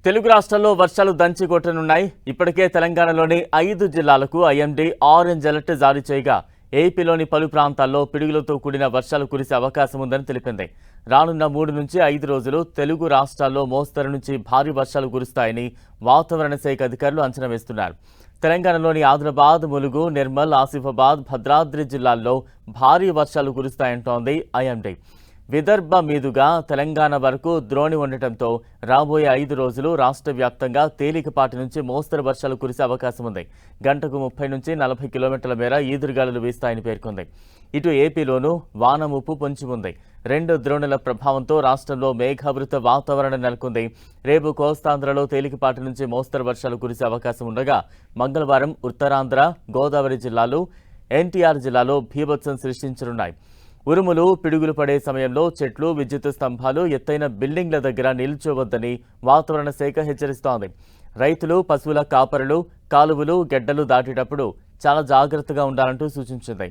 తెలుగు రాష్ట్రాల్లో వర్షాలు దంచి కొట్టనున్నాయి. ఇప్పటికే తెలంగాణలోని 5 జిల్లాలకు ఐఎండీ ఆరెంజ్ అలర్ట్ జారీ చేయగా ఏపీలోని పలు ప్రాంతాల్లో పిడుగులతో కూడిన వర్షాలు కురిసే అవకాశం ఉందని తెలిపింది. రానున్న 3 నుంచి 5 రోజులు తెలుగు రాష్ట్రాల్లో మోస్తరు నుంచి భారీ వర్షాలు కురుస్తాయని వాతావరణ శాఖ అధికారులు అంచనా వేస్తున్నారు. తెలంగాణలోని ఆదిలాబాద్, ములుగు, నిర్మల్, ఆసిఫాబాద్, భద్రాద్రి జిల్లాల్లో భారీ వర్షాలు కురుస్తాయంటోంది ఐఎండీ. విదర్భ మీదుగా తెలంగాణ వరకు ద్రోణి ఉండటంతో రాబోయే 5 రోజులు రాష్ట్ర వ్యాప్తంగా తేలికపాటి నుంచి మోస్తరు వర్షాలు కురిసే అవకాశం ఉంది. గంటకు 30 నుంచి 40 కిలోమీటర్ల మేర ఈదురుగాలులు వీస్తాయని పేర్కొంది. ఇటు ఏపీలోనూ వాన ముప్పు పొంచి ఉంది. 2 ద్రోణుల ప్రభావంతో రాష్ట్రంలో మేఘావృత వాతావరణం నెలకొంది. రేపు కోస్తాంధ్రలో తేలికపాటి నుంచి మోస్తరు వర్షాలు కురిసే అవకాశం ఉండగా మంగళవారం ఉత్తరాంధ్ర, గోదావరి జిల్లాలు, ఎన్టీఆర్ జిల్లాలో బీభత్సం సృష్టించనున్నాయి. ఉరుములు, పిడుగులు పడే సమయంలో చెట్లు, విద్యుత్ స్తంభాలు, ఎత్తైన బిల్డింగ్ల దగ్గర నిల్చోవద్దని వాతావరణ శాఖ హెచ్చరిస్తోంది. రైతులు, పశువుల కాపరులు కాలువలు, గెడ్డలు దాటేటప్పుడు చాలా జాగ్రత్తగా ఉండాలంటూ సూచించింది.